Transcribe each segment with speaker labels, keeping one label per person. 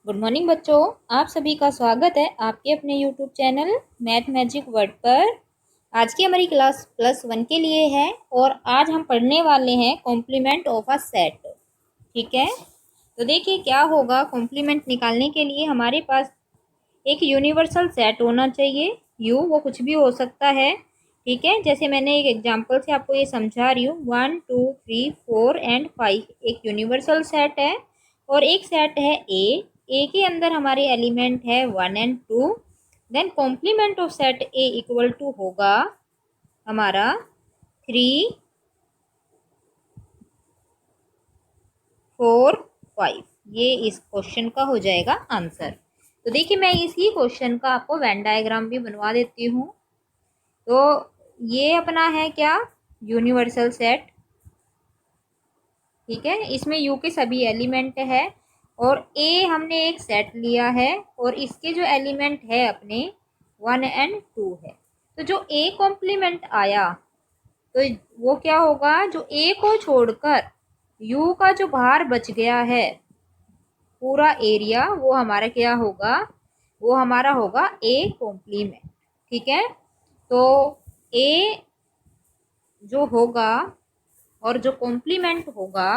Speaker 1: Good morning बच्चों। आप सभी का स्वागत है आपके अपने YouTube channel math magic word पर। आज की हमारी क्लास +1 के लिए है और आज हम पढ़ने वाले हैं कॉम्प्लीमेंट ऑफ अ सेट। ठीक है, तो देखिए क्या होगा। कॉम्प्लीमेंट निकालने के लिए हमारे पास एक यूनिवर्सल सेट होना चाहिए। वो कुछ भी हो सकता है। ठीक है, जैसे मैंने एक एग्जांपल से आपको ये समझा रही हूँ। 1 2 3 4 एंड 5 एक यूनिवर्सल सेट है और एक सेट है ए के अंदर हमारे एलिमेंट है 1 and 2। Then complement of set A equal to होगा हमारा 3 4 5। ये इस क्वेश्चन का हो जाएगा आंसर। तो देखिए मैं इसी क्वेश्चन का आपको वेन डायग्राम भी बनवा देती हूँ। तो ये अपना है क्या, यूनिवर्सल सेट। ठीक है, इसमें यू के सभी एलिमेंट है और ए हमने एक सेट लिया है और इसके जो एलिमेंट है अपने 1 एंड 2 है। तो जो ए कॉम्प्लीमेंट आया तो वो क्या होगा, जो ए को छोड़कर यू का जो बाहर बच गया है पूरा एरिया, वो हमारा क्या होगा, वो हमारा होगा ए कॉम्प्लीमेंट। ठीक है, तो ए जो होगा और जो कॉम्प्लीमेंट होगा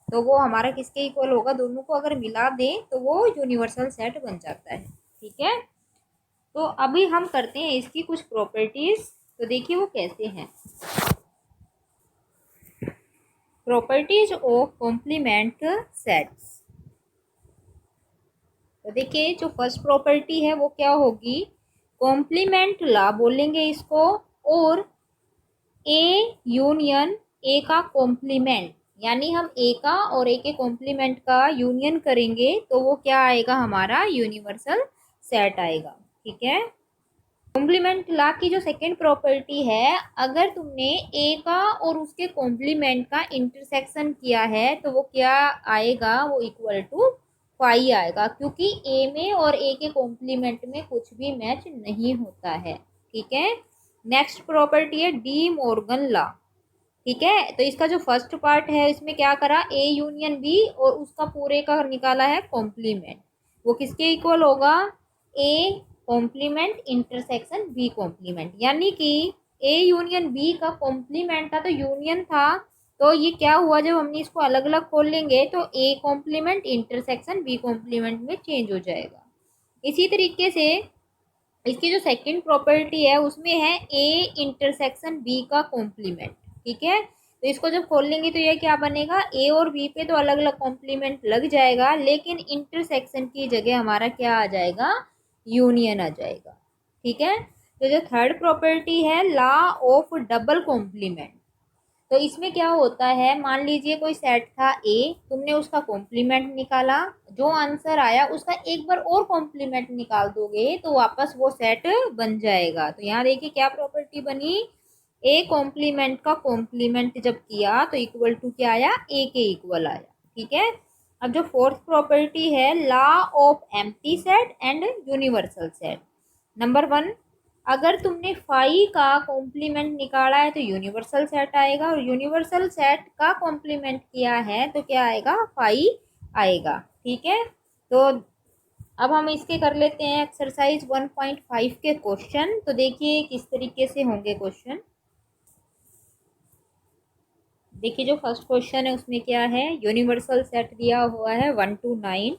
Speaker 1: तो वो हमारा किसके इक्वल होगा, दोनों को अगर मिला दें तो वो यूनिवर्सल सेट बन जाता है। ठीक है, तो अभी हम करते हैं इसकी कुछ प्रॉपर्टीज। तो देखिए वो कैसे हैं। Properties of complement sets. तो देखिए जो फर्स्ट प्रॉपर्टी है वो क्या होगी, कॉम्प्लीमेंट ला बोलेंगे इसको। और ए यूनियन ए का कॉम्प्लीमेंट, यानी हम ए का और ए के कॉम्प्लीमेंट का यूनियन करेंगे तो वो क्या आएगा, हमारा यूनिवर्सल सेट आएगा। ठीक है, कॉम्प्लीमेंट ला की जो सेकंड प्रॉपर्टी है, अगर तुमने ए का और उसके कॉम्प्लीमेंट का इंटरसेक्शन किया है तो वो क्या आएगा, वो इक्वल टू 5 आएगा, क्योंकि ए में और ए के कॉम्प्लीमेंट में कुछ भी मैच नहीं होता है। ठीक है, नेक्स्ट प्रॉपर्टी है डी मॉर्गन लॉ। ठीक है, तो इसका जो फर्स्ट पार्ट है इसमें क्या करा, ए यूनियन बी और उसका पूरे का निकाला है कॉम्प्लीमेंट। वो किसके इक्वल होगा, A complement intersection B complement, यानी कि ए यूनियन बी का कॉम्प्लीमेंट था तो यूनियन था, तो ये क्या हुआ, जब हमने इसको अलग अलग खोल लेंगे तो A complement intersection B complement में चेंज हो जाएगा। इसी तरीके से इसकी जो सेकंड प्रॉपर्टी है उसमें है ए इंटरसेक्शन बी का कॉम्प्लीमेंट। ठीक है, तो इसको जब खोल लेंगे तो ये क्या बनेगा, ए और बी पे तो अलग अलग कॉम्प्लीमेंट लग जाएगा, लेकिन इंटरसेक्शन की जगह हमारा क्या आ जाएगा, यूनियन आ जाएगा। ठीक है, तो जो थर्ड प्रॉपर्टी है लॉ ऑफ डबल कॉम्प्लीमेंट। तो इसमें क्या होता है, मान लीजिए कोई सेट था ए, तुमने उसका कॉम्प्लीमेंट निकाला, जो आंसर आया उसका एक बार और कॉम्प्लीमेंट निकाल दोगे तो वापस वो सेट बन जाएगा। तो यहाँ देखिए क्या प्रॉपर्टी बनी, ए कॉम्प्लीमेंट का कॉम्प्लीमेंट जब किया तो इक्वल टू क्या आया, ए के इक्वल आया। ठीक है, अब जो फोर्थ प्रॉपर्टी है law of empty set and universal set. Number 1, अगर तुमने फाई का कॉम्प्लीमेंट निकाला है तो यूनिवर्सल सेट आएगा, और यूनिवर्सल सेट का कॉम्प्लीमेंट किया है तो क्या आएगा, फाई आएगा। ठीक है, तो अब हम इसके कर लेते हैं एक्सरसाइज 1.5 के क्वेश्चन। तो देखिए किस तरीके से होंगे क्वेश्चन। देखिए जो फर्स्ट क्वेश्चन है उसमें क्या है, यूनिवर्सल सेट दिया हुआ है 1 to 9,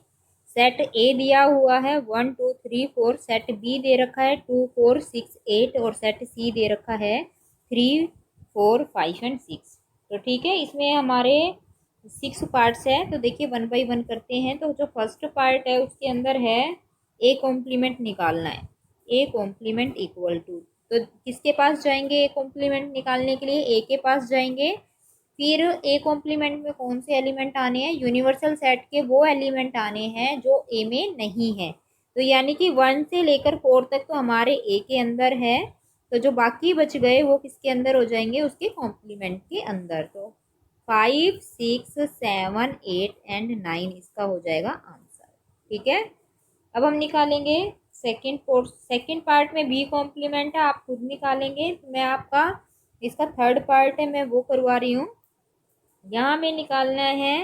Speaker 1: सेट ए दिया हुआ है 1 2 3 4, सेट बी दे रखा है 2 4 6 8 और सेट सी दे रखा है 3 4 5 एंड 6। तो ठीक है, इसमें हमारे 6 पार्ट्स है। तो देखिए 1 by 1 करते हैं। तो जो फर्स्ट पार्ट है उसके अंदर है ए कॉम्प्लीमेंट निकालना है, ए कॉम्प्लीमेंट इक्वल टू, तो किसके पास जाएंगे, ए कॉम्प्लीमेंट निकालने के लिए ए के पास जाएंगे। फिर ए कॉम्प्लीमेंट में कौन से एलिमेंट आने हैं, यूनिवर्सल सेट के वो एलिमेंट आने हैं जो ए में नहीं है। तो यानी कि 1 से लेकर 4 तक तो हमारे ए के अंदर है, तो जो बाकी बच गए वो किसके अंदर हो जाएंगे, उसके कॉम्प्लीमेंट के अंदर। तो 5 6 7 8 एंड 9 इसका हो जाएगा आंसर। ठीक है, अब हम निकालेंगे सेकेंड पार्ट में बी कॉम्प्लीमेंट है, आप खुद निकालेंगे। मैं आपका इसका थर्ड पार्ट है मैं वो करवा रही हूँ। यहाँ में निकालना है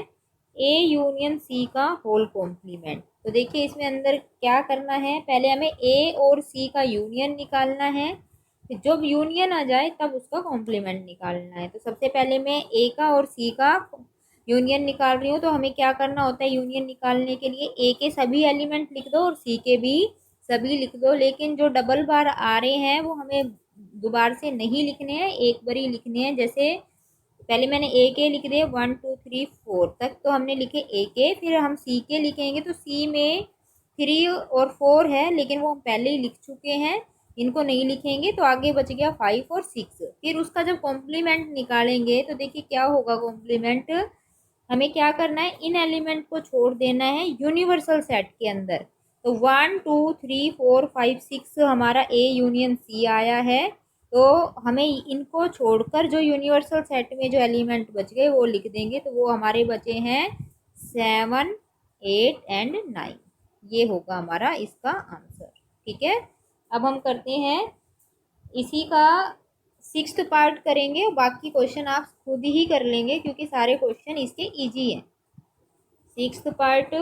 Speaker 1: ए यूनियन सी का होल कॉम्प्लीमेंट। तो देखिए इसमें अंदर क्या करना है, पहले हमें ए और सी का यूनियन निकालना है, फिर जब यूनियन आ जाए तब उसका कॉम्प्लीमेंट निकालना है। तो सबसे पहले मैं ए का और सी का यूनियन निकाल रही हूँ। तो हमें क्या करना होता है यूनियन निकालने के लिए, ए के सभी एलिमेंट लिख दो और सी के भी सभी लिख दो, लेकिन जो डबल बार आ रहे हैं वो हमें दोबारा से नहीं लिखने हैं, एक बार ही लिखने हैं। जैसे पहले मैंने ए के लिख दिए 1 2 3 4 तक, तो हमने लिखे ए के, फिर हम सी के लिखेंगे तो सी में 3 और 4 है, लेकिन वो हम पहले ही लिख चुके हैं, इनको नहीं लिखेंगे, तो आगे बच गया 5 और 6। फिर उसका जब कॉम्प्लीमेंट निकालेंगे तो देखिए क्या होगा कॉम्प्लीमेंट, हमें क्या करना है, इन एलिमेंट को छोड़ देना है यूनिवर्सल सेट के अंदर। तो 1 2 3 4 5 6 हमारा ए यूनियन सी आया है, तो हमें इनको छोड़कर जो यूनिवर्सल सेट में जो एलिमेंट बच गए वो लिख देंगे, तो वो हमारे बचे हैं 7 8 एंड 9। ये होगा हमारा इसका आंसर। ठीक है, अब हम करते हैं इसी का 6th पार्ट करेंगे, बाकी क्वेश्चन आप खुद ही कर लेंगे क्योंकि सारे क्वेश्चन इसके इजी हैं। 6th पार्ट,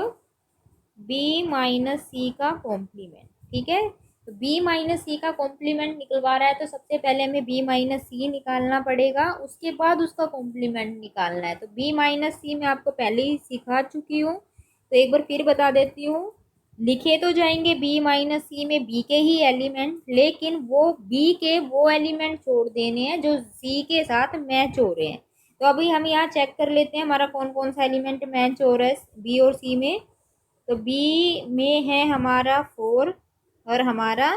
Speaker 1: बी माइनस सी का कॉम्प्लीमेंट। ठीक है, तो बी माइनस सी का कॉम्प्लीमेंट निकलवा रहा है, तो सबसे पहले हमें बी माइनस सी निकालना पड़ेगा, उसके बाद उसका कॉम्प्लीमेंट निकालना है। तो बी माइनस सी मैं आपको पहले ही सिखा चुकी हूँ, तो एक बार फिर बता देती हूँ। लिखे तो जाएंगे बी माइनस सी में बी के ही एलिमेंट, लेकिन वो बी के वो एलिमेंट छोड़ देने हैं जो सी के साथ मैच हो रहे हैं। तो अभी हम यहाँ चेक कर लेते हैं हमारा कौन कौन सा एलिमेंट मैच हो रहा है बी और सी में। तो बी में है हमारा 4 और हमारा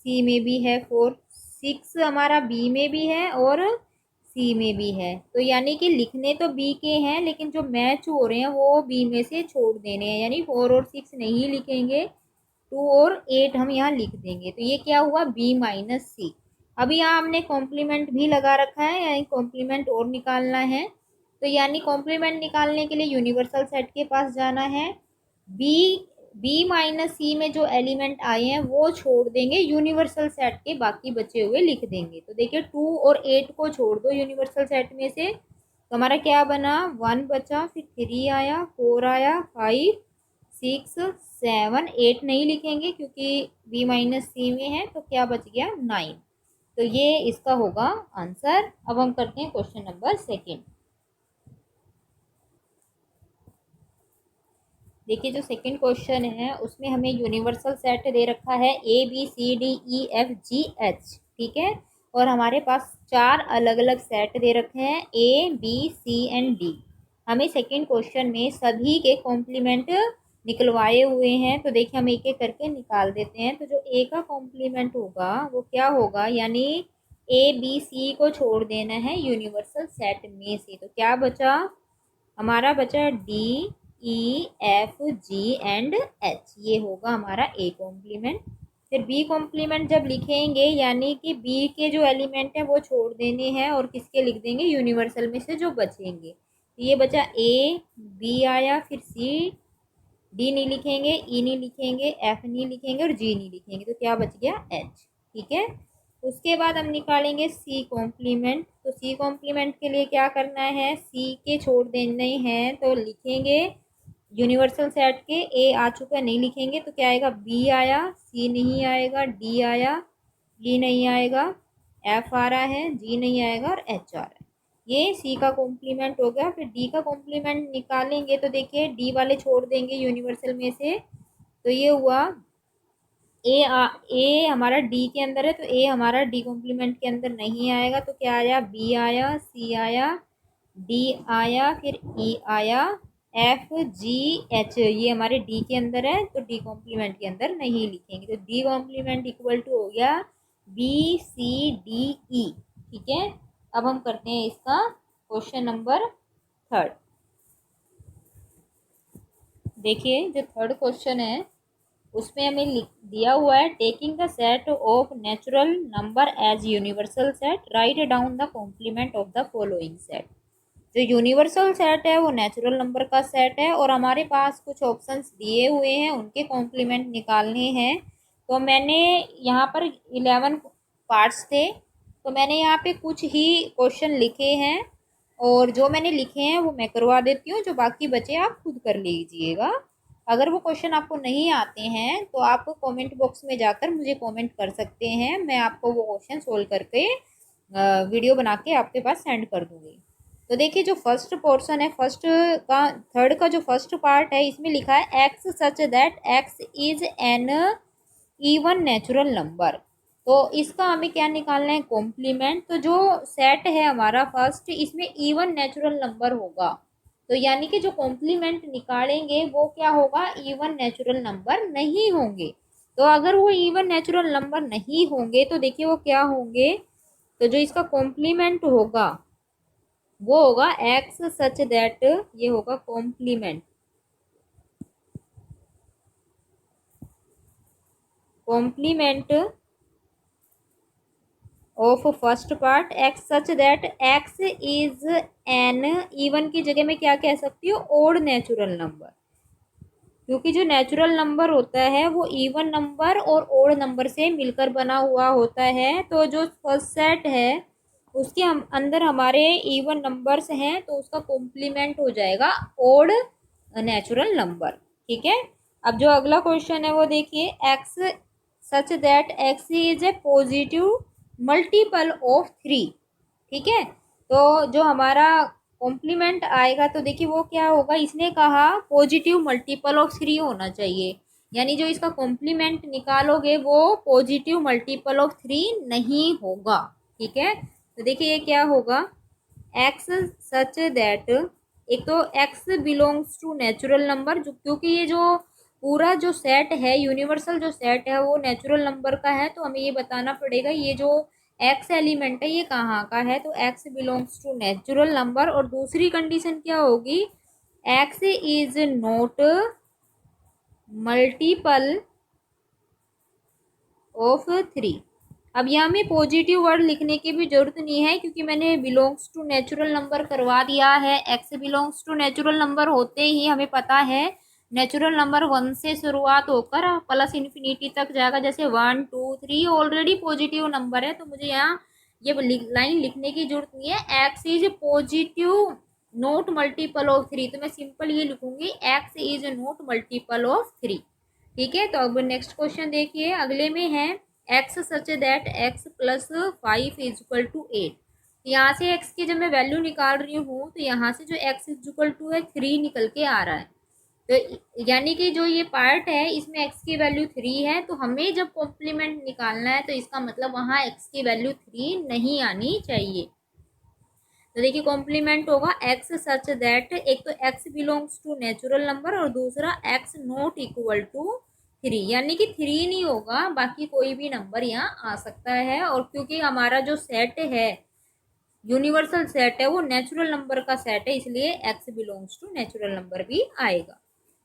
Speaker 1: सी में भी है 4, 6 हमारा बी में भी है और सी में भी है। तो यानी कि लिखने तो बी के हैं, लेकिन जो मैच हो रहे हैं वो बी में से छोड़ देने हैं, यानी 4 और 6 नहीं लिखेंगे, 2 और 8 हम यहाँ लिख देंगे। तो ये क्या हुआ, बी माइनस सी। अभी यहाँ हमने कॉम्प्लीमेंट भी लगा रखा है, यानी कॉम्प्लीमेंट और निकालना है। तो यानी कॉम्प्लीमेंट निकालने के लिए यूनिवर्सल सेट के पास जाना है, बी बी माइनस सी में जो एलिमेंट आए हैं वो छोड़ देंगे, यूनिवर्सल सेट के बाकी बचे हुए लिख देंगे। तो देखिए 2 और 8 को छोड़ दो यूनिवर्सल सेट में से, तो हमारा क्या बना, 1 बचा, फिर 3 आया, 4 आया, 5 6 7 8 नहीं लिखेंगे क्योंकि बी माइनस सी में है, तो क्या बच गया 9। तो ये इसका होगा आंसर। अब हम करते हैं क्वेश्चन नंबर 2। देखिए जो सेकंड क्वेश्चन है उसमें हमें यूनिवर्सल सेट दे रखा है A B C D E F G H. ठीक है, और हमारे पास 4 अलग अलग सेट दे रखे हैं A B C and D. हमें सेकंड क्वेश्चन में सभी के कॉम्प्लीमेंट निकलवाए हुए हैं, तो देखिए हम एक एक करके निकाल देते हैं। तो जो ए का कॉम्प्लीमेंट होगा वो क्या होगा, यानी ए बी सी को छोड़ देना है यूनिवर्सल सेट में से, तो क्या बचा, हमारा बचा D E F ji and H, ये होगा हमारा ए कॉम्प्लीमेंट। फिर बी कॉम्प्लीमेंट जब लिखेंगे, यानी कि बी के जो एलिमेंट हैं वो छोड़ देने हैं और किसके लिख देंगे, यूनिवर्सल में से जो बचेंगे। तो ये बचा ए, बी आया, फिर सी, डी नहीं लिखेंगे, ई नहीं लिखेंगे, एफ नहीं लिखेंगे और जी नहीं लिखेंगे, तो क्या बच गया एच। ठीक है, उसके बाद हम निकालेंगे सी कॉम्प्लीमेंट। तो सी कॉम्प्लीमेंट के लिए क्या करना है, सी के छोड़ देने हैं, तो लिखेंगे यूनिवर्सल सेट के, ए आ चुका नहीं लिखेंगे, तो क्या आएगा, बी आया, सी नहीं आएगा, डी आया, ई नहीं आएगा, एफ आ रहा है, जी नहीं आएगा और एच आ रहा है। ये सी का कॉम्प्लीमेंट हो गया। फिर डी का कॉम्प्लीमेंट निकालेंगे, तो देखिए डी वाले छोड़ देंगे यूनिवर्सल में से, तो ये हुआ ए हमारा डी के अंदर है, तो ए हमारा डी कॉम्प्लीमेंट के अंदर नहीं आएगा, तो क्या आया, बी आया, सी आया, डी आया, फिर ई आया, एफ जी एच, ये हमारे डी के अंदर है, तो डी कॉम्प्लीमेंट के अंदर नहीं लिखेंगे। तो डी कॉम्प्लीमेंट इक्वल टू हो गया बी सी डी ई। ठीक है, अब हम करते हैं इसका क्वेश्चन नंबर 3। देखिए जो थर्ड क्वेश्चन है उसमें हमें दिया हुआ है, taking the set of natural number as universal set, right down the complement of the following set. जो यूनिवर्सल सेट है वो नेचुरल नंबर का सेट है और हमारे पास कुछ ऑप्शंस दिए हुए हैं, उनके कॉम्प्लीमेंट निकालने हैं। तो मैंने यहाँ पर 11 पार्ट्स थे, तो मैंने यहाँ पे कुछ ही क्वेश्चन लिखे हैं और जो मैंने लिखे हैं वो मैं करवा देती हूँ, जो बाकी बचे आप खुद कर लीजिएगा। अगर वो क्वेश्चन आपको नहीं आते हैं तो आप कमेंट बॉक्स में जाकर मुझे कमेंट कर सकते हैं, मैं आपको वो क्वेश्चन सोल्व करके वीडियो बना के आपके पास सेंड कर दूंगी। तो देखिए जो फर्स्ट पोर्शन है, फर्स्ट का थर्ड का जो फर्स्ट पार्ट है, इसमें लिखा है x such that X is N even natural number. तो इसका हमें क्या निकालना है, कॉम्प्लीमेंट। तो जो सेट है हमारा फर्स्ट, इसमें इवन नेचुरल नंबर होगा, तो यानी कि जो कॉम्प्लीमेंट निकालेंगे वो क्या होगा, इवन नेचुरल नंबर नहीं होंगे। तो अगर वो इवन नेचुरल नंबर नहीं होंगे तो देखिए वो क्या होंगे, तो जो इसका कॉम्प्लीमेंट होगा वो होगा एक्स सच दैट, ये होगा complement, complement of first part X such that X is N, even की जगह में क्या कह सकती हूँ, ओड नेचुरल नंबर, क्योंकि जो नेचुरल नंबर होता है वो इवन नंबर और ओड नंबर से मिलकर बना हुआ होता है। तो जो फर्स्ट सेट है उसके हम अंदर हमारे इवन नंबर्स हैं, तो उसका कॉम्प्लीमेंट हो जाएगा ओड नेचुरल नंबर। ठीक है। अब जो अगला क्वेश्चन है वो देखिए, x such that X is a positive multiple of three. ठीक है। तो जो हमारा कॉम्प्लीमेंट आएगा तो देखिए वो क्या होगा, इसने कहा पॉजिटिव मल्टीपल ऑफ थ्री होना चाहिए, यानी जो इसका कॉम्प्लीमेंट निकालोगे वो पॉजिटिव मल्टीपल ऑफ थ्री नहीं होगा। ठीक है। तो देखिए ये क्या होगा, एक्स सच दैट, एक तो X belongs to natural number, जो क्योंकि ये जो पूरा जो सेट है, यूनिवर्सल जो सेट है वो नेचुरल नंबर का है, तो हमें ये बताना पड़ेगा ये जो एक्स एलिमेंट है ये कहाँ का है, तो X belongs to natural number. और दूसरी कंडीशन क्या होगी, X is not multiple of three. अब यहाँ में पॉजिटिव वर्ड लिखने की भी जरूरत नहीं है, क्योंकि मैंने बिलोंग्स टू नेचुरल नंबर करवा दिया है। X belongs to natural number होते ही हमें पता है नेचुरल नंबर वन से शुरुआत होकर प्लस इन्फिनिटी तक जाएगा, जैसे 1 2 3 ऑलरेडी पॉजिटिव नंबर है, तो मुझे यहाँ ये लाइन लिखने की जरूरत नहीं है। X is positive note multiple of three, तो मैं सिंपल ये लिखूंगी, x is note multiple of three. ठीक है। तो अब नेक्स्ट क्वेश्चन देखिए, अगले में है x such that X plus 5 is equal to 8। यहाँ से एक्स की जब मैं वैल्यू निकाल रही हूँ तो यहाँ से जो एक्स इज इक्वल टू है 3 निकल के आ रहा है, तो यानी कि जो ये पार्ट है इसमें एक्स की वैल्यू 3 है, तो हमें जब कॉम्प्लीमेंट निकालना है तो इसका मतलब वहाँ एक्स की वैल्यू 3 नहीं आनी चाहिए। तो देखिए कॉम्प्लीमेंट होगा एक्स सच दैट, एक तो X belongs to natural number और दूसरा एक्स नॉट इक्वल टू 3, यानी कि 3 नहीं होगा, बाकी कोई भी नंबर यहाँ आ सकता है। और क्योंकि हमारा जो सेट है यूनिवर्सल सेट है वो नेचुरल नंबर का सेट है, इसलिए x belongs to natural number भी आएगा।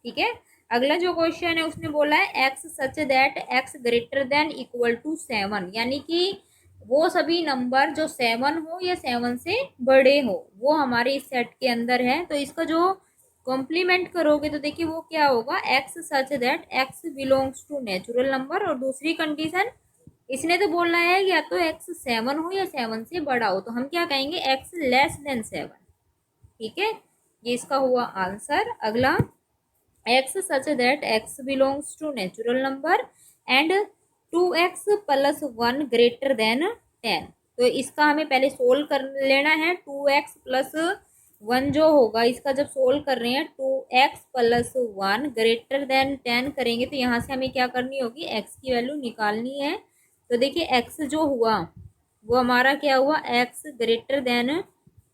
Speaker 1: ठीक है। अगला जो क्वेश्चन है उसने बोला है x such that x greater than equal to 7, यानी कि वो सभी नंबर जो 7 हो या 7 से बड़े हो वो हमारे इस सेट के अंदर है। तो इसका जो कॉम्प्लीमेंट करोगे तो देखिए वो क्या होगा, x such that x belongs to natural number, और दूसरी कंडीशन इसने तो बोलना है या तो एक्स 7 हो या 7 से बड़ा हो, तो हम क्या कहेंगे, एक्स लेस देन 7। ठीक है। ये इसका हुआ आंसर। अगला, x such that x belongs to natural number and 2x plus 1 greater than 10। तो इसका हमें पहले सोल्व कर लेना है। 2x प्लस 1 जो होगा इसका जब सोल्व कर रहे हैं, 2x प्लस 1 ग्रेटर देन 10 करेंगे तो यहाँ से हमें क्या करनी होगी, x की वैल्यू निकालनी है। तो देखिए x जो हुआ वो हमारा क्या हुआ, x ग्रेटर देन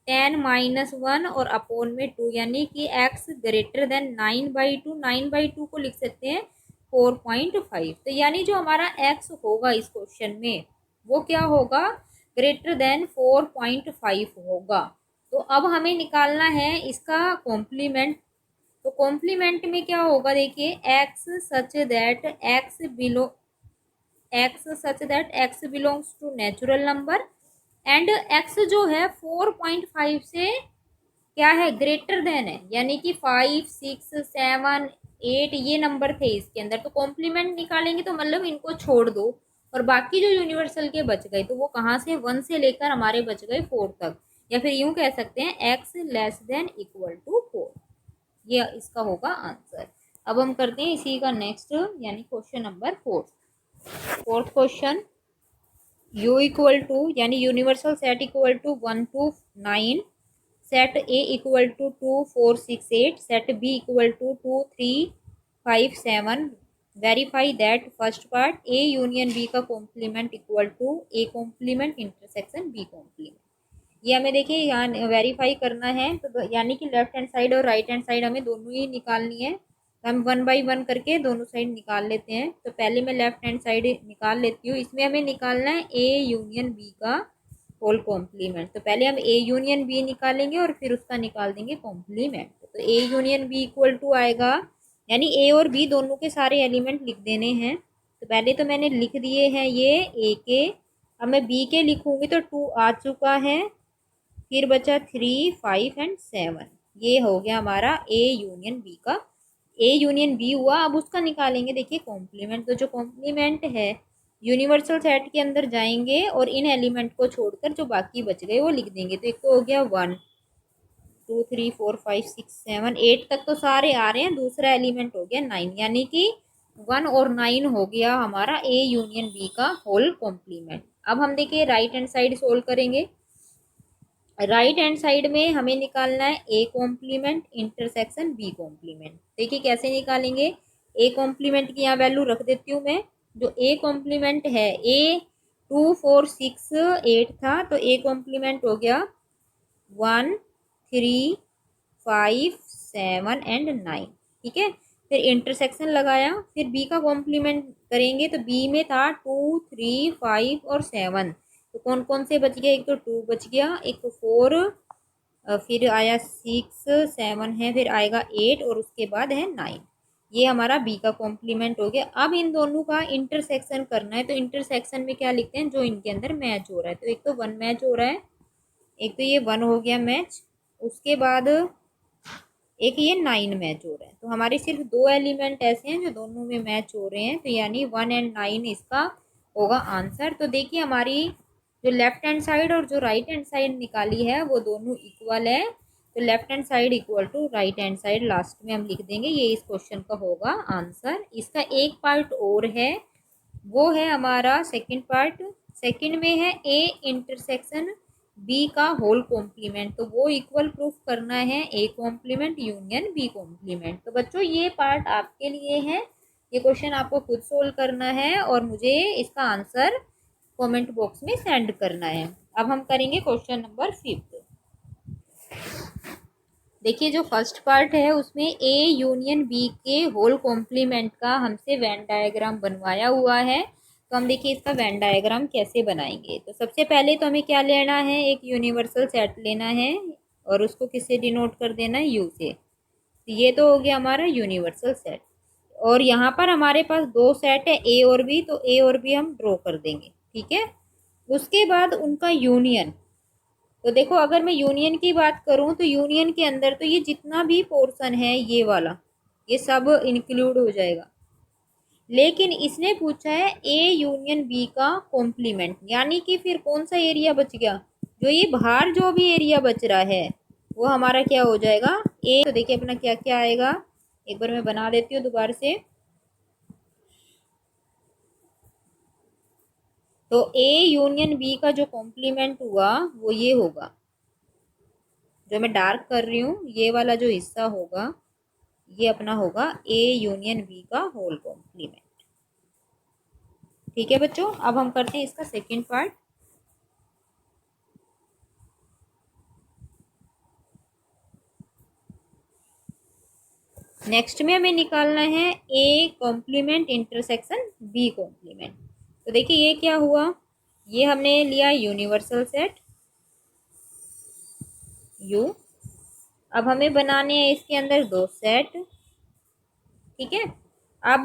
Speaker 1: 10 माइनस 1 और अपोन में 2, यानी कि x ग्रेटर देन 9/2, 9/2 को लिख सकते हैं 4.5। तो यानी जो हमारा x होगा इस क्वेश्चन में वो क्या होगा, ग्रेटर देन 4.5 होगा। तो अब हमें निकालना है इसका कॉम्प्लीमेंट। तो कॉम्प्लीमेंट में क्या होगा, देखिए x such that x belongs to natural number and x जो है 4.5 से क्या है, ग्रेटर देन है, यानी कि 5 6 7 8 ये नंबर थे इसके अंदर। तो कॉम्प्लीमेंट निकालेंगे तो मतलब इनको छोड़ दो और बाकी जो यूनिवर्सल के बच गए तो वो कहाँ से, 1 से लेकर हमारे बच गए 4 तक। या फिर यूं कह सकते हैं x less than equal to 4। ये इसका होगा आंसर। अब हम करते हैं इसी का नेक्स्ट यानी question number 4th question. U equal to यानी universal set equal to 1 to 9, set A equal to 2 4 6 8, set B equal to 2 3 5 7। Verify that first part A union B का complement equal to A complement intersection B complement. ये हमें देखिए यहाँ verify करना है, तो यानी कि लेफ्ट हैंड साइड और राइट हैंड साइड हमें दोनों ही निकालनी है। तो हम 1 बाई 1 करके दोनों साइड निकाल लेते हैं। तो पहले मैं लेफ्ट हैंड साइड निकाल लेती हूँ। इसमें हमें निकालना है A यूनियन B का होल कॉम्प्लीमेंट। तो पहले हम A यूनियन B निकालेंगे और फिर उसका निकाल देंगे कॉम्प्लीमेंट। तो A union B equal to आएगा, यानी A और B दोनों के सारे एलिमेंट लिख देने हैं। तो पहले तो मैंने लिख दिए हैं ये A के, अब मैं B के लिखूंगी तो 2 आ चुका है, फिर बचा 3 5 एंड 7। ये हो गया हमारा A यूनियन B का। A यूनियन B हुआ, अब उसका निकालेंगे देखिए कॉम्प्लीमेंट। तो जो कॉम्प्लीमेंट है यूनिवर्सल सेट के अंदर जाएंगे और इन एलिमेंट को छोड़कर जो बाकी बच गए वो लिख देंगे। तो एक तो हो गया 1 2 3 4 5 6 7 8 तक तो सारे आ रहे हैं। दूसरा एलिमेंट हो गया 9, यानी कि 1 और 9 हो गया हमारा A यूनियन B का होल कॉम्प्लीमेंट। अब हम देखिए राइट हैंड साइड सोल्व करेंगे। राइट हैंड साइड में हमें निकालना है A complement intersection B complement. देखिए कैसे निकालेंगे। A कॉम्प्लीमेंट की यहाँ वैल्यू रख देती हूँ मैं। जो A कॉम्प्लीमेंट है A 2 4 6 8 था, तो A कॉम्प्लीमेंट हो गया 1 3 5 7 एंड 9। ठीक है, फिर इंटरसेक्शन लगाया, फिर B का कॉम्प्लीमेंट करेंगे तो B में था 2 3 5 और 7। तो कौन कौन से बच गया, एक तो 2 बच गया, एक तो 4, फिर आया 6 7 है, फिर आएगा 8 और उसके बाद है 9। ये हमारा B का कॉम्प्लीमेंट हो गया। अब इन दोनों का इंटरसेक्शन करना है। तो इंटरसेक्शन में क्या लिखते हैं, जो इनके अंदर मैच हो रहा है। तो एक तो 1 मैच हो रहा है, एक तो ये 1 हो गया मैच, उसके बाद एक ये 9 मैच हो रहा है। तो हमारे सिर्फ दो एलिमेंट ऐसे हैं जो दोनों में मैच हो रहे हैं, तो यानी 1 एंड 9 इसका होगा आंसर। तो देखिए हमारी जो लेफ्ट हैंड साइड और जो राइट हैंड साइड निकाली है वो दोनों इक्वल है। तो left hand side equal to right hand side last में हम लिख देंगे। ये इस क्वेश्चन का होगा आंसर। इसका एक पार्ट और है, वो है हमारा सेकंड पार्ट। सेकंड में है A इंटरसेक्शन B का होल कॉम्प्लीमेंट। तो वो इक्वल प्रूफ करना है A complement union B complement. तो बच्चों ये पार्ट आपके लिए है, ये क्वेश्चन आपको खुद सोल्व करना है और मुझे इसका आंसर कमेंट बॉक्स में सेंड करना है। अब हम करेंगे क्वेश्चन नंबर 5। देखिए जो फर्स्ट पार्ट है उसमें A यूनियन B के होल कॉम्प्लीमेंट का हमसे वेन डायग्राम बनवाया हुआ है। तो हम देखिए इसका वेन डायग्राम कैसे बनाएंगे। तो सबसे पहले तो हमें क्या लेना है, एक यूनिवर्सल सेट लेना है और उसको किससे डिनोट कर देना है, U से। तो ये तो हो गया हमारा यूनिवर्सल सेट। और यहाँ पर हमारे पास दो सेट है A और B, तो A और B हम ड्रॉ कर देंगे। ठीक है, उसके बाद उनका यूनियन। तो देखो अगर मैं यूनियन की बात करूं तो यूनियन के अंदर तो ये जितना भी पोर्शन है ये वाला, ये सब इंक्लूड हो जाएगा। लेकिन इसने पूछा है A यूनियन B का कॉम्प्लीमेंट, यानी कि फिर कौन सा एरिया बच गया, जो ये बाहर जो भी एरिया बच रहा है वो हमारा क्या हो जाएगा A। तो देखिए अपना क्या क्या आएगा, एक बार मैं बना देती हूँ दोबारा से। तो A यूनियन B का जो कॉम्प्लीमेंट हुआ वो ये होगा, जो मैं डार्क कर रही हूँ ये वाला जो हिस्सा होगा ये अपना होगा A यूनियन B का होल कॉम्प्लीमेंट। ठीक है बच्चों, अब हम करते हैं इसका सेकंड पार्ट। नेक्स्ट में हमें निकालना है A complement intersection B complement. तो देखिए ये क्या हुआ, ये हमने लिया यूनिवर्सल सेट U। अब हमें बनाने हैं इसके अंदर दो सेट। ठीक है, अब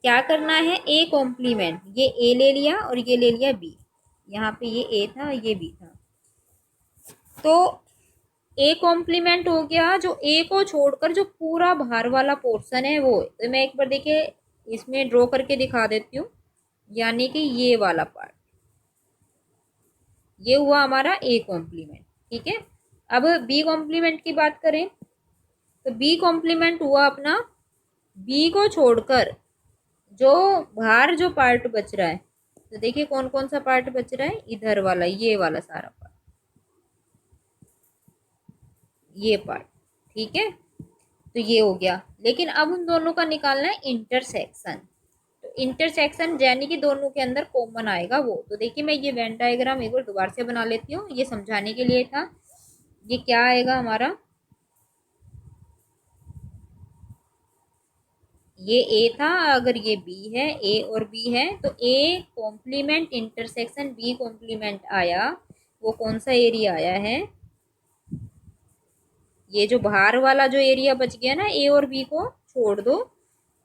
Speaker 1: क्या करना है, A कॉम्प्लीमेंट, ये A ले लिया और ये ले लिया B। यहाँ पे ये A था ये B था, तो A कॉम्प्लीमेंट हो गया जो A को छोड़कर जो पूरा बाहर वाला पोर्शन है वो। तो मैं एक बार देखिए इसमें ड्रॉ करके दिखा देती हूँ, यानी कि ये वाला पार्ट, ये हुआ हमारा ए कॉम्प्लीमेंट। ठीक है, अब बी कॉम्प्लीमेंट की बात करें तो बी कॉम्प्लीमेंट हुआ अपना बी को छोड़कर जो बाहर जो पार्ट बच रहा है, तो देखिए कौन कौन सा पार्ट बच रहा है, इधर वाला, ये वाला सारा पार्ट, ये पार्ट। ठीक है, तो ये हो गया। लेकिन अब उन दोनों का निकालना है इंटरसेक्शन। तो इंटरसेक्शन यानी कि दोनों के अंदर कॉमन आएगा वो। तो देखिए मैं ये वेन डायग्राम एक बार दोबारा से बना लेती हूँ, ये समझाने के लिए था। ये क्या आएगा हमारा, ये ए था, अगर ये बी है, ए और बी है, तो A complement intersection B complement आया, वो कौन सा एरिया आया है, ये जो बाहर वाला जो एरिया बच गया ना, ए और बी को छोड़ दो,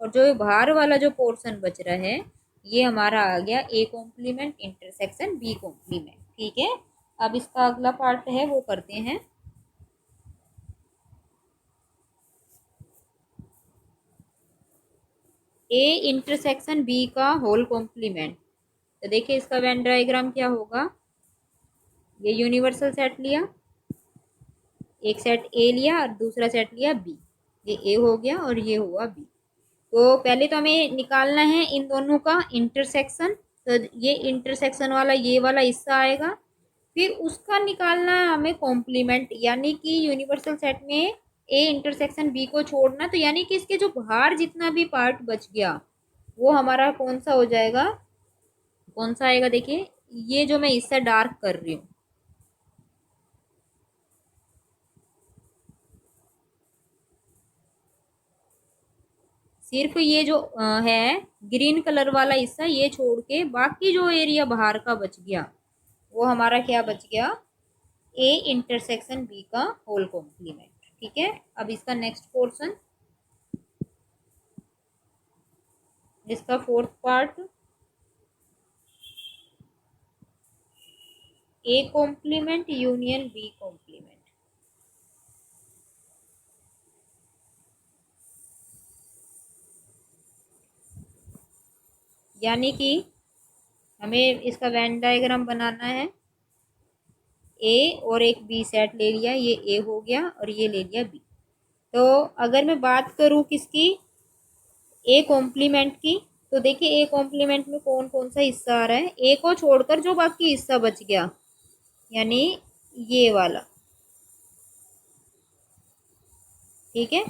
Speaker 1: और जो बाहर वाला जो पोर्शन बच रहा है, ये हमारा आ गया A complement intersection B complement. ठीक है, अब इसका अगला पार्ट है वो करते हैं। ए इंटरसेक्शन बी का होल कॉम्प्लीमेंट। तो देखिए इसका वेन डायग्राम क्या होगा, ये यूनिवर्सल सेट लिया, एक सेट ए लिया और दूसरा सेट लिया बी, ये ए हो गया और ये हुआ बी। तो पहले तो हमें निकालना है इन दोनों का इंटरसेक्शन। तो ये इंटरसेक्शन वाला ये वाला हिस्सा आएगा, फिर उसका निकालना है हमें कॉम्प्लीमेंट, यानी कि यूनिवर्सल सेट में ए इंटरसेक्शन बी को छोड़ना, तो यानी कि इसके जो बाहर जितना भी पार्ट बच गया वो हमारा कौन सा हो जाएगा, कौन सा आएगा, देखिए ये जो मैं हिस्सा डार्क कर रही हूँ, सिर्फ ये जो है ग्रीन कलर वाला हिस्सा, ये छोड़ के बाकी जो एरिया बाहर का बच गया वो हमारा क्या बच गया, ए इंटरसेक्शन बी का होल कॉम्प्लीमेंट। ठीक है, अब इसका नेक्स्ट पोर्शन, इसका fourth part, A complement union B complement. यानी कि हमें इसका वेन डायग्राम बनाना है, ए और एक बी सेट ले लिया, ये ए हो गया और ये ले लिया बी। तो अगर मैं बात करूं किसकी, ए कॉम्प्लीमेंट की, तो देखिए ए कॉम्प्लीमेंट में कौन कौन सा हिस्सा आ रहा है, ए को छोड़कर जो बाकी हिस्सा बच गया, यानी ये वाला। ठीक है,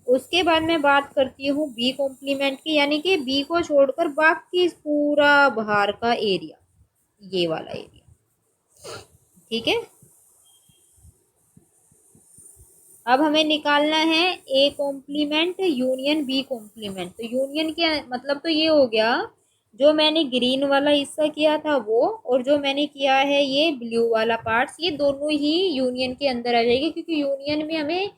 Speaker 1: उसके बाद मैं बात करती हूँ बी कॉम्प्लीमेंट की, यानी कि बी को छोड़कर बाकी पूरा बाहर का एरिया, ये वाला एरिया। ठीक है, अब हमें निकालना है A complement union B complement. तो यूनियन के मतलब तो ये हो गया, जो मैंने ग्रीन वाला हिस्सा किया था वो, और जो मैंने किया है ये ब्लू वाला पार्ट्स, ये दोनों ही यूनियन के अंदर आ जाएगी, क्योंकि यूनियन में हमें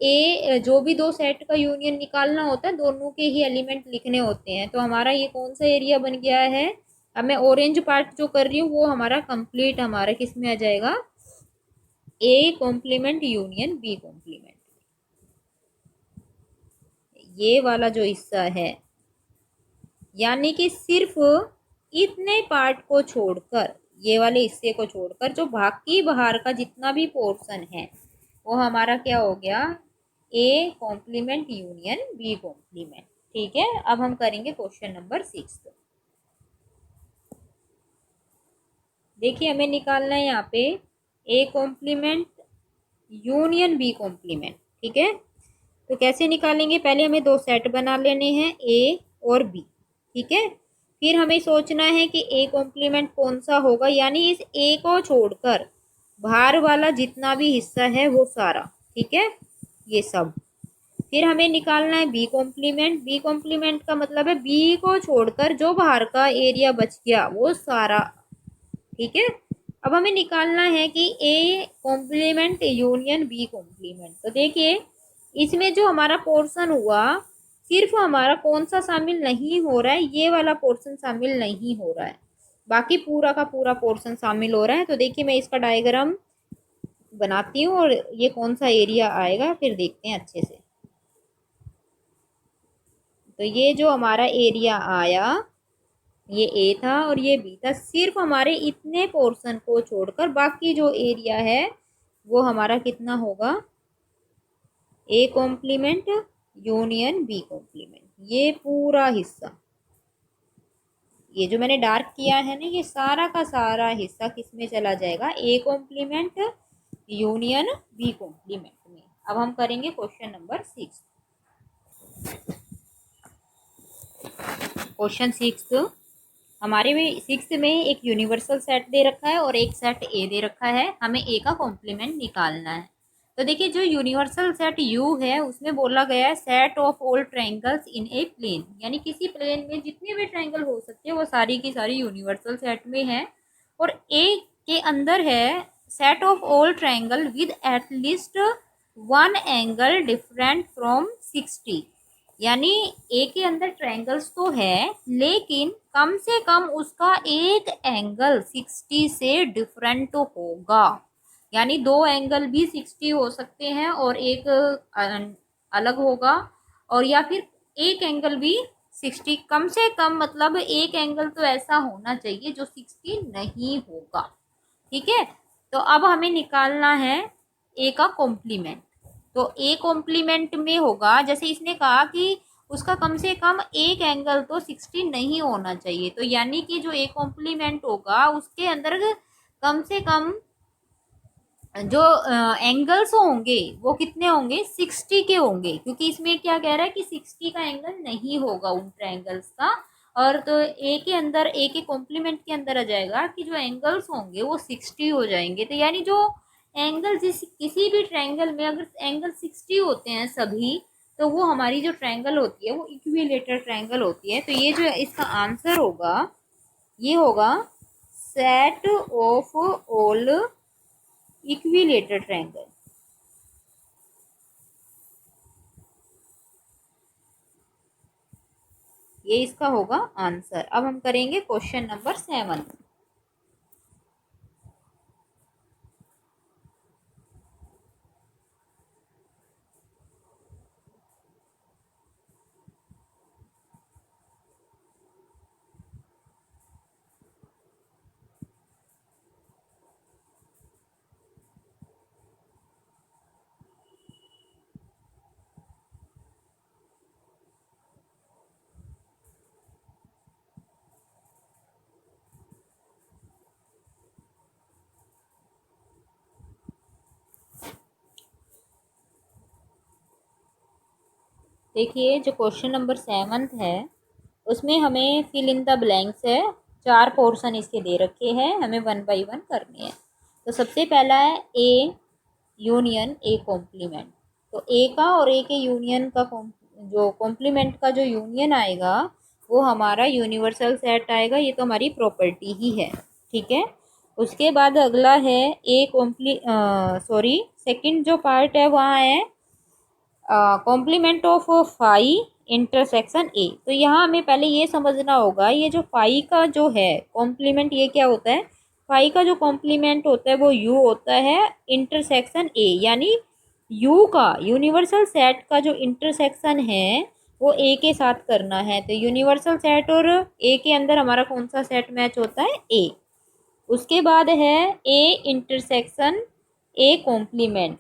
Speaker 1: ए जो भी दो सेट का यूनियन निकालना होता है दोनों के ही एलिमेंट लिखने होते हैं। तो हमारा ये कौन सा एरिया बन गया है, अब मैं ऑरेंज पार्ट जो कर रही हूँ वो हमारा कंप्लीट हमारा किस में आ जाएगा, A complement union B complement. ये वाला जो हिस्सा है, यानी कि सिर्फ इतने पार्ट को छोड़कर, ये वाले हिस्से को छोड़कर जो बाकी बाहर का जितना भी पोर्शन है वो हमारा क्या हो गया, A complement union B complement. ठीक है, अब हम करेंगे क्वेश्चन नंबर 6। देखिए हमें निकालना है यहाँ पे A complement union B complement. ठीक है, तो कैसे निकालेंगे, पहले हमें दो सेट बना लेने हैं ए और बी। ठीक है, फिर हमें सोचना है कि ए कॉम्प्लीमेंट कौन सा होगा, यानी इस ए को छोड़कर बाहर वाला जितना भी हिस्सा है वो सारा। ठीक है, ये सब। फिर हमें निकालना है बी कॉम्प्लीमेंट। बी कॉम्प्लीमेंट का मतलब है बी को छोड़कर जो बाहर का एरिया बच गया वो सारा। ठीक है, अब हमें निकालना है कि A complement union B complement. तो देखिए इसमें जो हमारा पोर्शन हुआ, सिर्फ हमारा कौन सा शामिल नहीं हो रहा है, ये वाला पोर्शन शामिल नहीं हो रहा है, बाकी पूरा का पूरा पोर्शन शामिल हो रहा है। तो देखिए मैं इसका डायग्राम बनाती हूँ और ये कौन सा एरिया आएगा फिर देखते हैं अच्छे से। तो ये जो हमारा एरिया आया ये ए था और ये बी था, सिर्फ हमारे इतने पोर्शन को छोड़कर बाकी जो एरिया है वो हमारा कितना होगा, A complement union B complement, ये पूरा हिस्सा, ये जो मैंने डार्क किया है ना, ये सारा का सारा हिस्सा किस में चला जाएगा, A complement union B complement में। अब हम करेंगे क्वेश्चन नंबर 6। क्वेश्चन 6 हमारे में 6 में एक यूनिवर्सल सेट दे रखा है और एक सेट ए दे रखा है, हमें ए का कॉम्प्लीमेंट निकालना है। तो देखिए जो यूनिवर्सल सेट यू है उसमें बोला गया है set of all triangles in a plane, यानी किसी प्लेन में जितने भी ट्रायंगल हो सकते हैं वो सारी की सारी यूनिवर्सल सेट में है। और ए के अंदर है set of all triangle with at least one angle different from 60, यानी ए के अंदर ट्रायंगल्स तो है लेकिन कम से कम उसका एक एंगल 60 से डिफरेंट होगा, यानी दो एंगल भी 60 हो सकते हैं और एक अलग होगा, और या फिर एक एंगल भी 60, कम से कम मतलब एक एंगल तो ऐसा होना चाहिए जो 60 नहीं होगा। ठीक है, तो अब हमें निकालना है ए का कॉम्प्लीमेंट। तो ए कॉम्प्लीमेंट में होगा, जैसे इसने कहा कि उसका कम से कम एक एंगल तो 60 नहीं होना चाहिए, तो यानी कि जो ए कॉम्प्लीमेंट होगा उसके अंदर कम से कम जो एंगल्स होंगे वो कितने होंगे, 60 के होंगे, क्योंकि इसमें क्या कह रहा है कि 60 का एंगल नहीं होगा उन ट्रायंगल्स का। और तो ए के अंदर, ए के कॉम्प्लीमेंट के अंदर आ जाएगा कि जो एंगल्स होंगे वो 60 हो जाएंगे। तो यानी जो एंगल जिस किसी भी ट्रायंगल में अगर एंगल 60 होते हैं सभी, तो वो हमारी जो ट्रायंगल होती है वो इक्विलेटरल ट्रायंगल होती है। तो ये जो इसका आंसर होगा ये होगा set of all equilateral triangle. ये इसका होगा आंसर। अब हम करेंगे क्वेश्चन नंबर 7। देखिए जो क्वेश्चन नंबर 7 है उसमें हमें फिल इन द ब्लैंक्स है, 4 पोर्शन इसके दे रखे हैं, हमें 1 बाय 1 करने हैं। तो सबसे पहला है ए यूनियन ए कॉम्प्लीमेंट। तो ए का और ए के यूनियन का जो कॉम्प्लीमेंट का जो यूनियन आएगा वो हमारा यूनिवर्सल सेट आएगा, ये तो हमारी प्रॉपर्टी ही है। ठीक है, उसके बाद अगला है ए सॉरी सेकंड जो पार्ट है वहाँ है complement of phi intersection A. तो यहाँ हमें पहले ये समझना होगा ये जो फाई का जो है कॉम्प्लीमेंट ये क्या होता है, फाई का जो कॉम्प्लीमेंट होता है वो यू होता है इंटरसेक्शन ए, यानी यू का यूनिवर्सल सेट का जो इंटरसेक्शन है वो ए के साथ करना है। तो यूनिवर्सल सेट और ए के अंदर हमारा कौन सा सेट मैच होता है, ए। उसके बाद है ए इंटरसेक्शन ए कॉम्प्लीमेंट।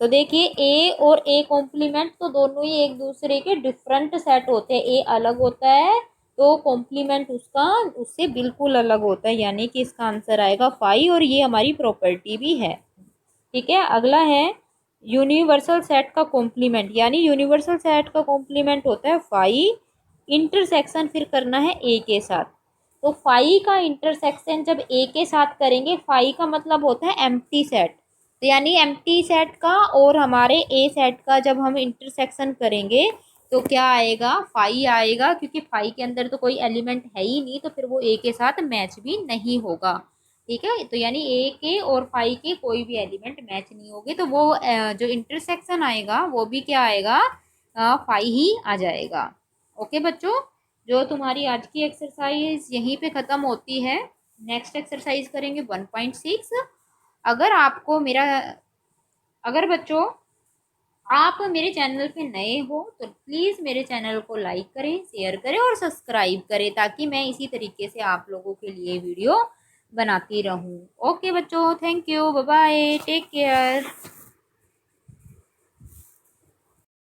Speaker 1: तो देखिए ए और ए कॉम्प्लीमेंट तो दोनों ही एक दूसरे के डिफरेंट सेट होते हैं, ए अलग होता है तो कॉम्प्लीमेंट उसका उससे बिल्कुल अलग होता है, यानी कि इसका आंसर आएगा 5 और ये हमारी प्रॉपर्टी भी है। ठीक है, अगला है यूनिवर्सल सेट का कॉम्प्लीमेंट, यानी यूनिवर्सल सेट का कॉम्प्लीमेंट होता है 5, इंटरसेक्शन फिर करना है ए के साथ। तो 5 का इंटरसेक्शन जब ए के साथ करेंगे, 5 का मतलब होता है एम्प्टी सेट, तो यानी एम्प्टी सेट का और हमारे ए सेट का जब हम इंटरसेक्शन करेंगे तो क्या आएगा, 5 आएगा, क्योंकि 5 के अंदर तो कोई एलिमेंट है ही नहीं, तो फिर वो ए के साथ मैच भी नहीं होगा। ठीक है, तो यानी ए के और 5 के कोई भी एलिमेंट मैच नहीं होगे, तो वो जो इंटरसेक्शन आएगा वो भी क्या आएगा, 5 ही आ जाएगा। ओके बच्चों, जो तुम्हारी आज की एक्सरसाइज यहीं पे ख़त्म होती है। नेक्स्ट एक्सरसाइज करेंगे 1.6। अगर आपको मेरा, अगर बच्चों आप मेरे चैनल पे नए हो तो प्लीज़ मेरे चैनल को लाइक करें, शेयर करें और सब्सक्राइब करें, ताकि मैं इसी तरीके से आप लोगों के लिए वीडियो बनाती रहूं। ओके बच्चों, thank you, bye bye, take care.